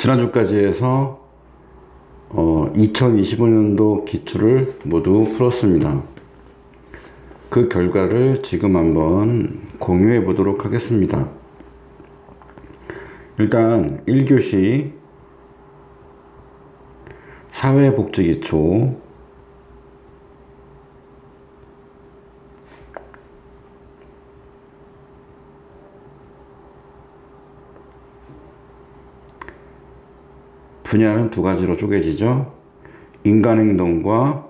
지난주까지 해서 2025년도 기출을 모두 풀었습니다. 그 결과를 지금 한번 공유해 보도록 하겠습니다. 일단 1교시 사회복지기초 분야는 두 가지로 쪼개지죠. 인간행동과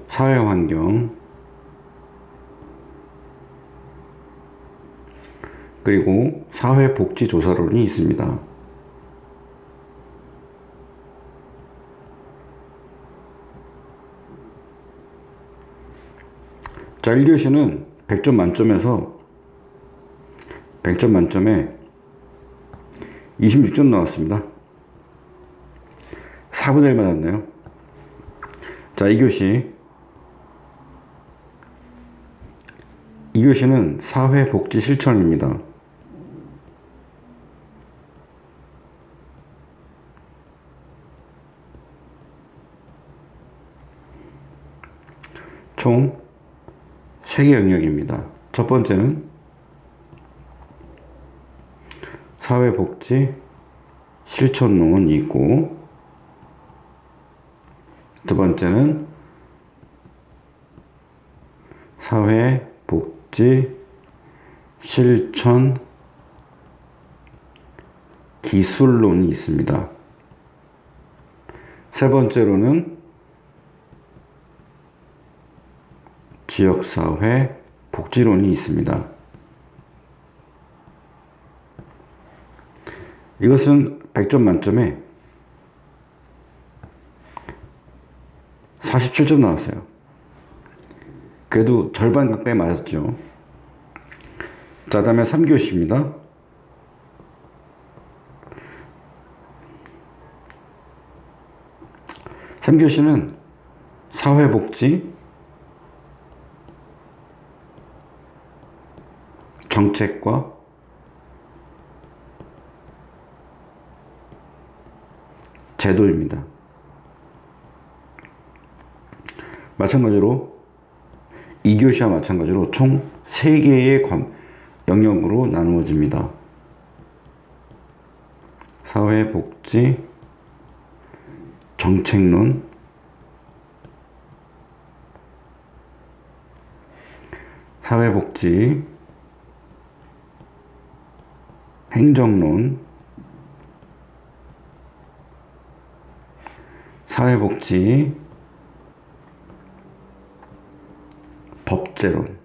사회환경, 그리고 사회복지조사론이 있습니다. 자, 1교시는 100점 만점에서 100점 만점에 26점 나왔습니다. 4분의 1 맞았네요. 자, 2교시는 사회복지 실천입니다. 총 3개 영역입니다. 첫 번째는 사회복지 실천론이 있고, 두 번째는 사회복지 실천 기술론이 있습니다. 세 번째로는 지역사회 복지론이 있습니다. 이것은 100점 만점에 47점 나왔어요. 그래도 절반 가까이 맞았죠. 자, 다음에 3교시입니다. (3교시는) 사회복지 정책과 제도입니다. 마찬가지로 2교시와 마찬가지로 총 3개의 영역으로 나누어집니다. 사회복지 정책론, 사회복지 행정론, 사회복지 법제론.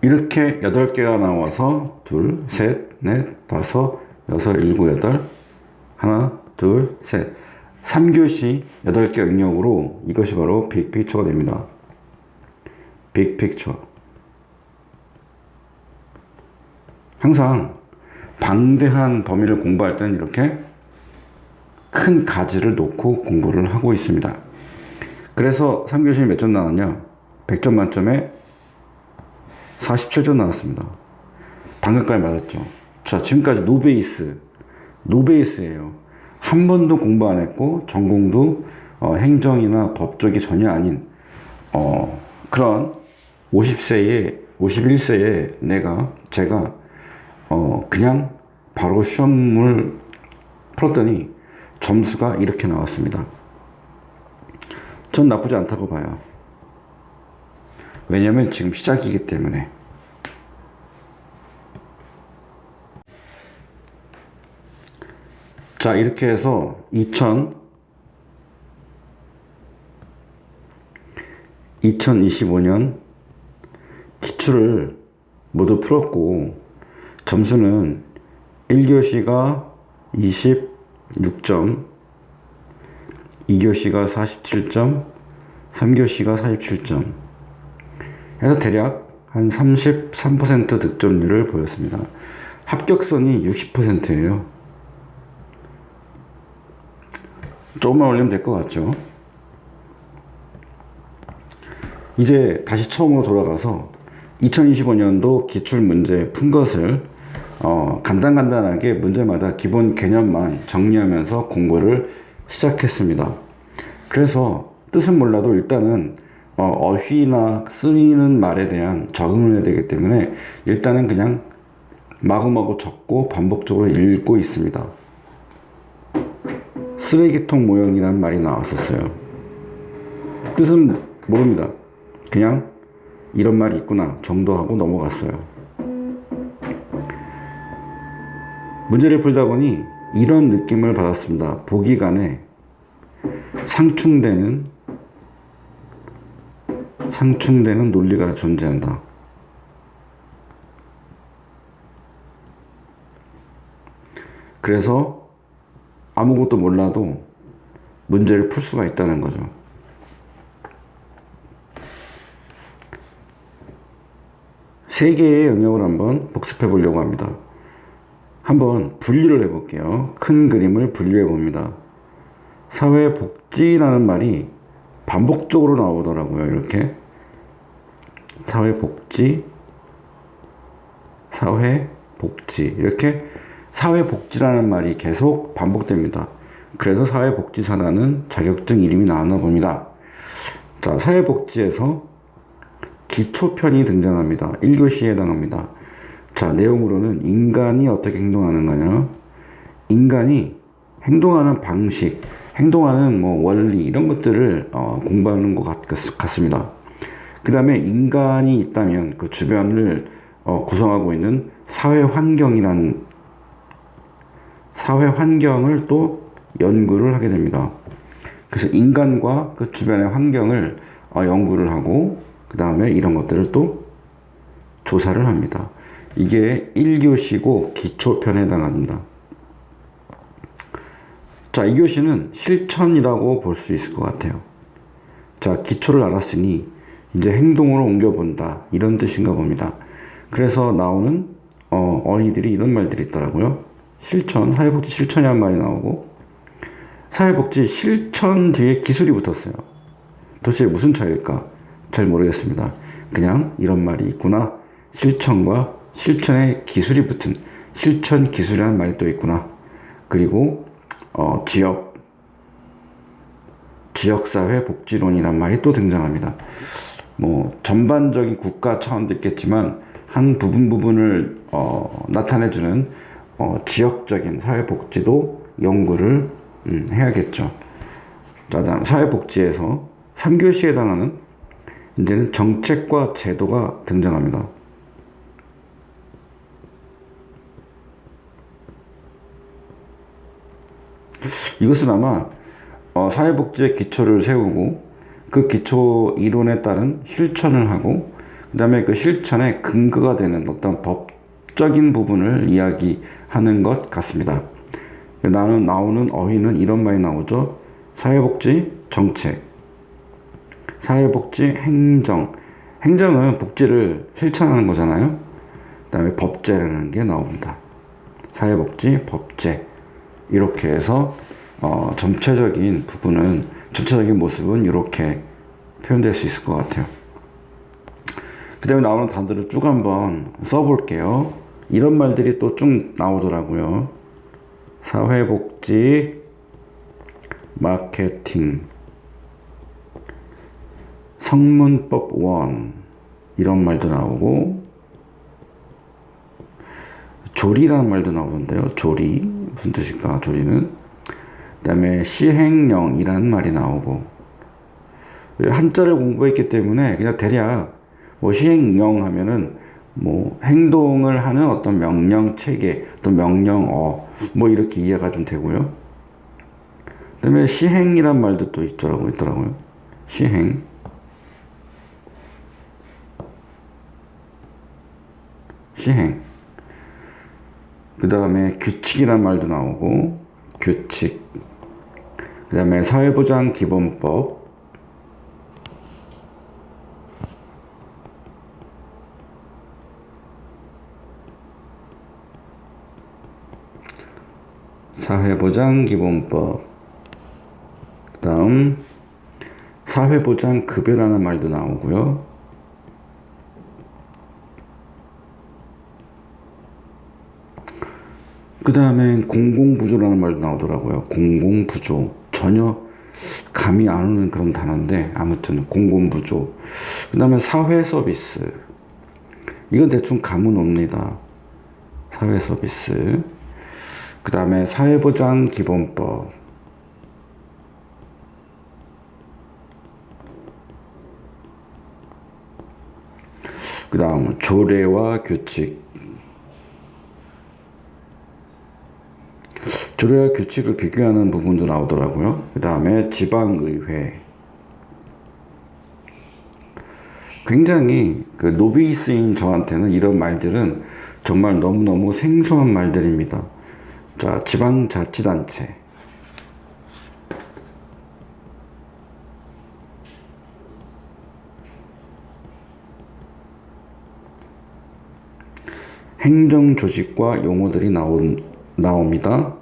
이렇게 8개가 나와서 둘, 셋, 넷, 다섯, 여섯, 일곱, 여덟, 하나, 둘, 셋. 3교시 8개 영역으로 이것이 바로 빅픽처가 됩니다. 빅픽처. 항상 방대한 범위를 공부할 때는 이렇게 큰 가지를 놓고 공부를 하고 있습니다. 그래서 3교시 몇 점 나왔냐? 100점 만점에 47점 나왔습니다. 방금까지 맞았죠. 자, 지금까지 노베이스예요. 한 번도 공부 안 했고 전공도 행정이나 법 쪽이 전혀 아닌 그런 51세에 제가 그냥 바로 시험을 풀었더니 점수가 이렇게 나왔습니다. 전 나쁘지 않다고 봐요. 왜냐면 지금 시작이기 때문에. 자, 이렇게 해서 2025년 기출을 모두 풀었고, 점수는 1교시가 26점, 2교시가 47점, 3교시가 47점. 그래서 대략 한 33% 득점률을 보였습니다. 합격선이 60%예요. 조금만 올리면 될 것 같죠? 이제 다시 처음으로 돌아가서 2025년도 기출문제 푼 것을 간단하게 문제마다 기본 개념만 정리하면서 공부를 시작했습니다. 그래서 뜻은 몰라도 일단은 어휘나 쓰이는 말에 대한 적응을 해야 되기 때문에 일단은 그냥 마구마구 적고 반복적으로 읽고 있습니다. 쓰레기통 모형이라는 말이 나왔었어요. 뜻은 모릅니다. 그냥 이런 말이 있구나 정도 하고 넘어갔어요. 문제를 풀다 보니 이런 느낌을 받았습니다. 보기 간에 상충되는 논리가 존재한다. 그래서 아무것도 몰라도 문제를 풀 수가 있다는 거죠. 세 개의 영역을 한번 복습해 보려고 합니다. 한번 분류를 해볼게요. 큰 그림을 분류해 봅니다. 사회복지라는 말이 반복적으로 나오더라고요. 이렇게 사회복지 이렇게 사회복지라는 말이 계속 반복됩니다. 그래서 사회복지사라는 자격증 이름이 나왔나 봅니다. 자, 사회복지에서 기초편이 등장합니다. 1교시에 해당합니다. 자, 내용으로는 인간이 어떻게 행동하는 거냐, 인간이 행동하는 방식, 행동하는 원리 이런 것들을 공부하는 것 같습니다. 그 다음에 인간이 있다면 그 주변을 구성하고 있는 사회 환경을 또 연구를 하게 됩니다. 그래서 인간과 그 주변의 환경을 연구를 하고 그 다음에 이런 것들을 또 조사를 합니다. 이게 1교시고 기초편에 해당합니다. 자, 2교시는 실천이라고 볼 수 있을 것 같아요. 자, 기초를 알았으니 이제 행동으로 옮겨본다 이런 뜻인가 봅니다. 그래서 나오는 어휘들이 이런 말들이 있더라고요. 실천, 사회복지 실천이라는 말이 나오고, 사회복지 실천 뒤에 기술이 붙었어요. 도대체 무슨 차이일까? 잘 모르겠습니다. 그냥 이런 말이 있구나. 실천과 실천의 기술이 붙은 실천 기술이라는 말이 또 있구나. 그리고 지역사회 복지론이란 말이 또 등장합니다. 전반적인 국가 차원도 있겠지만 한 부분을 나타내주는 지역적인 사회복지도 연구를 해야겠죠. 자, 다음 사회복지에서 3교시에 해당하는 이제는 정책과 제도가 등장합니다. 이것은 아마 사회복지의 기초를 세우고 그 기초 이론에 따른 실천을 하고 그 다음에 그 실천의 근거가 되는 어떤 법적인 부분을 이야기하는 것 같습니다. 나오는 어휘는 이런 말이 나오죠. 사회복지 정책, 사회복지 행정. 행정은 복지를 실천하는 거잖아요. 그 다음에 법제라는 게 나옵니다. 사회복지 법제. 이렇게 해서 전체적인 모습은 이렇게 표현될 수 있을 것 같아요. 그 다음에 나오는 단어를 쭉 한번 써볼게요. 이런 말들이 또 쭉 나오더라고요. 사회복지 마케팅, 성문법 1 이런 말도 나오고, 조리라는 말도 나오던데요. 조리 무슨 뜻일까? 조리는. 그 다음에 시행령이라는 말이 나오고, 한자를 공부했기 때문에 그냥 대략 시행령 하면은 행동을 하는 어떤 명령 체계, 또 명령어 이렇게 이해가 좀 되고요. 그 다음에 시행이란 말도 또 있더라고요. 시행. 그 다음에 규칙이란 말도 나오고, 규칙. 그 다음에 사회보장기본법. 사회보장기본법. 그 다음 사회보장급여라는 말도 나오고요. 그 다음에 공공부조라는 말도 나오더라고요. 공공부조. 전혀 감이 안 오는 그런 단어인데 아무튼 공공부조. 그 다음에 사회서비스. 이건 대충 감은 옵니다. 사회서비스. 그 다음에 사회보장기본법. 그 다음 조례와 규칙. 조례와 규칙을 비교하는 부분도 나오더라고요. 그 다음에 지방의회. 굉장히 그 노비스인 저한테는 이런 말들은 정말 너무너무 생소한 말들입니다. 자, 지방자치단체. 행정조직과 용어들이 나옵니다.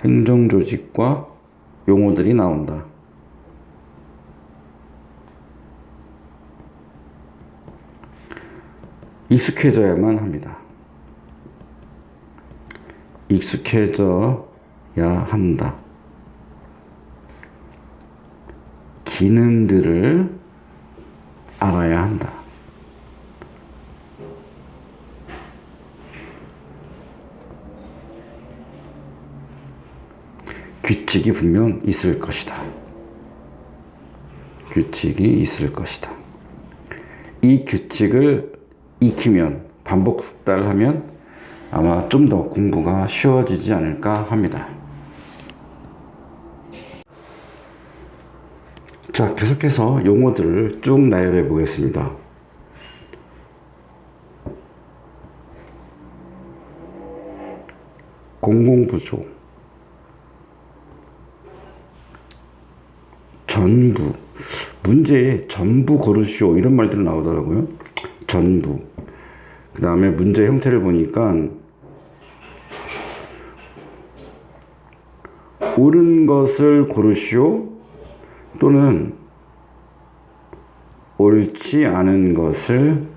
행정조직과 용어들이 나온다. 익숙해져야만 합니다. 익숙해져야 한다. 기능들을 알아야 한다. 규칙이 분명 있을 것이다. 규칙이 있을 것이다. 이 규칙을 익히면, 반복 숙달하면 아마 좀 더 공부가 쉬워지지 않을까 합니다. 자, 계속해서 용어들을 쭉 나열해 보겠습니다. 공공부조, 전부, 문제에 전부 고르시오 이런 말들이 나오더라고요. 전부. 그 다음에 문제 형태를 보니까 옳은 것을 고르시오 또는 옳지 않은 것을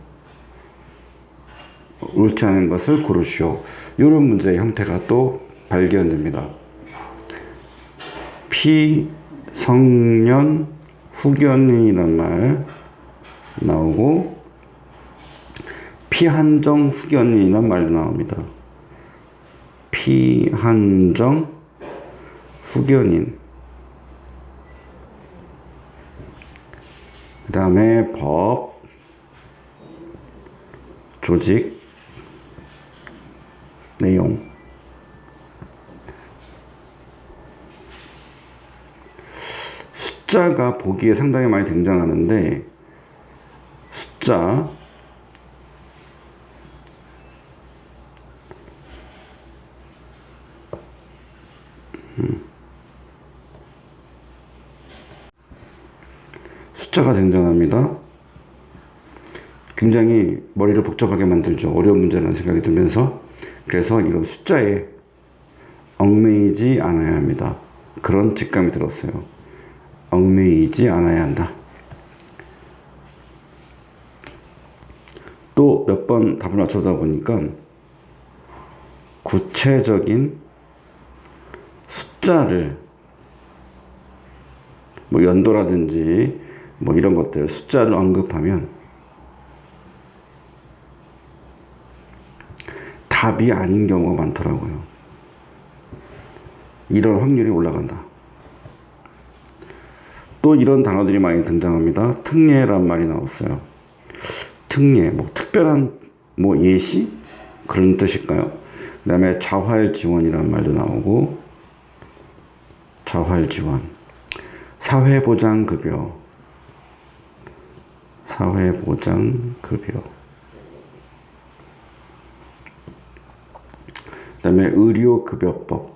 고르시오. 이런 문제의 형태가 또 발견됩니다. 피성년 후견인이란 말 나오고 피한정 후견인이란 말도 나옵니다. 피한정 후견인. 그 다음에 법, 조직, 내용. 숫자가 보기에 상당히 많이 등장하는데 숫자 숫자가 등장합니다. 굉장히 머리를 복잡하게 만들죠. 어려운 문제라는 생각이 들면서. 그래서 이런 숫자에 얽매이지 않아야 합니다. 그런 직감이 들었어요. 얽매이지 않아야 한다. 또 몇 번 답을 맞추다 보니까 구체적인 숫자를 뭐 연도라든지 뭐 이런 것들 숫자를 언급하면 답이 아닌 경우가 많더라고요. 이런 확률이 올라간다. 또 이런 단어들이 많이 등장합니다. 특례란 말이 나왔어요. 특례, 뭐 특별한 뭐 예시? 그런 뜻일까요? 그 다음에 자활지원이라는 말도 나오고 자활지원, 사회보장급여, 사회보장급여. 그 다음에 의료급여법,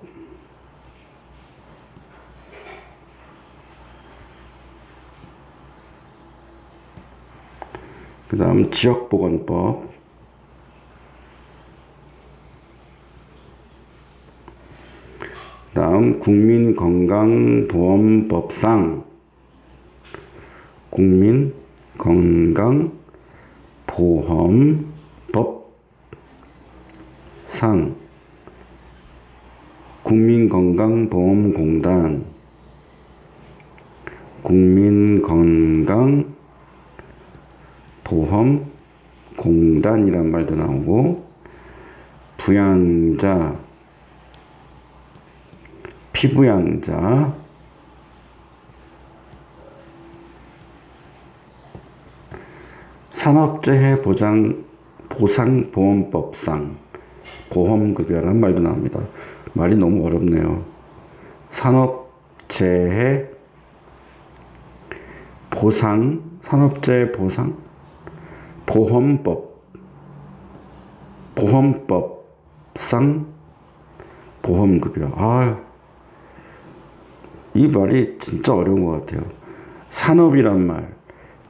그 다음 지역보건법, 그 다음 그다음 국민건강보험법상 국민건강보험공단 국민건강보험공단이란 말도 나오고 부양자, 피부양자, 산업재해 보상보험법상 보험급여란 말도 나옵니다. 말이 너무 어렵네요. 산업재해 보상, 보험법상 보험급여. 이 말이 진짜 어려운 것 같아요. 산업이란 말,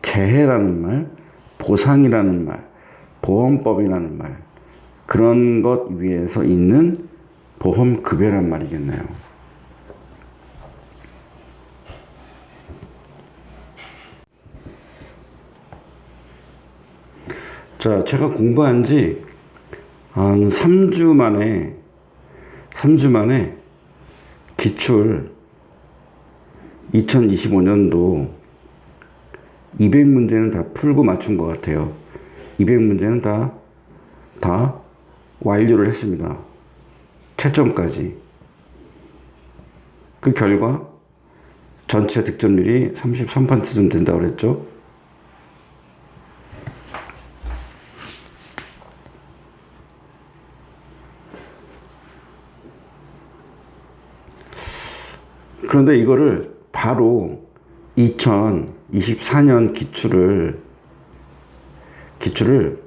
재해라는 말, 보상이라는 말, 보험법이라는 말, 그런 것 위에서 있는 보험급여란 말이겠네요. 자, 제가 공부한 지 한 3주 만에 기출 2025년도 200문제는 다 풀고 맞춘 것 같아요. 200문제는 다 완료를 했습니다. 채점까지. 그 결과 전체 득점률이 33%쯤 된다고 그랬죠. 그런데 이거를 바로 2024년 기출을 기출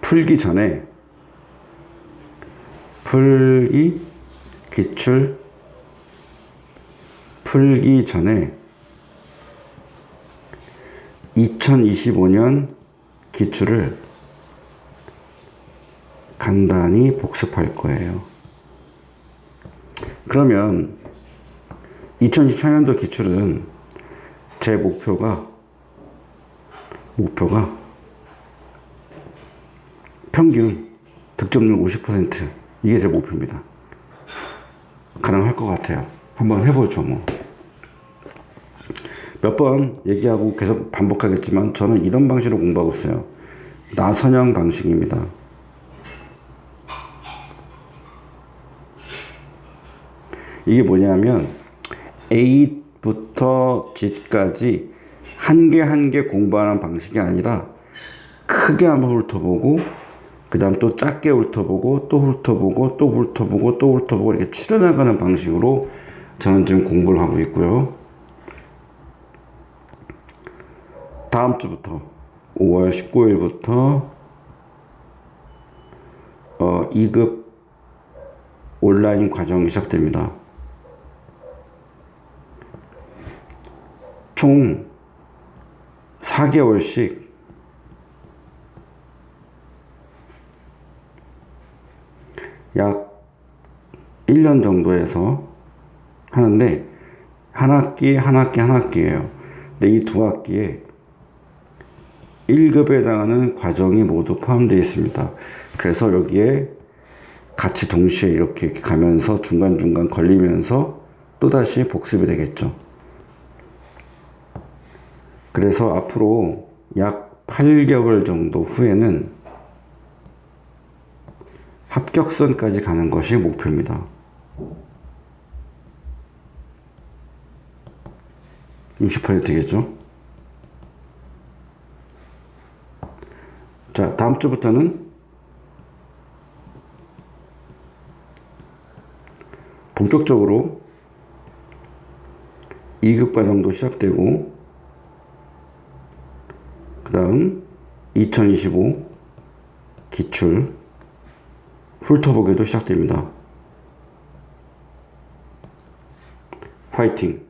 풀기 전에 2025년 기출을 간단히 복습할 거예요. 그러면 2024년도 기출은 제 목표가 평균 득점률 50%, 이게 제 목표입니다. 가능할 것 같아요. 한번 해보죠. 몇 번 얘기하고 계속 반복하겠지만 저는 이런 방식으로 공부하고 있어요. 나선형 방식입니다. 이게 뭐냐면 A부터 G까지 한 개 한 개 공부하는 방식이 아니라 크게 한번 훑어보고 그 다음 또 작게 훑어보고 또 훑어보고 또 훑어보고 또 훑어보고 이렇게 추려나가는 방식으로 저는 지금 공부를 하고 있고요. 다음 주부터 5월 19일부터 2급 온라인 과정이 시작됩니다. 총 4개월씩 약 1년 정도에서 하는데 한 학기예요. 근데 이 두 학기에 1급에 해당하는 과정이 모두 포함되어 있습니다. 그래서 여기에 같이 동시에 이렇게 가면서 중간중간 걸리면서 또다시 복습이 되겠죠. 그래서 앞으로 약 8개월 정도 후에는 합격선까지 가는 것이 목표입니다. 60% 되겠죠? 자, 다음 주부터는 본격적으로 2급 과정도 시작되고 그 다음 2025 기출 훑어보기도 시작됩니다. 화이팅!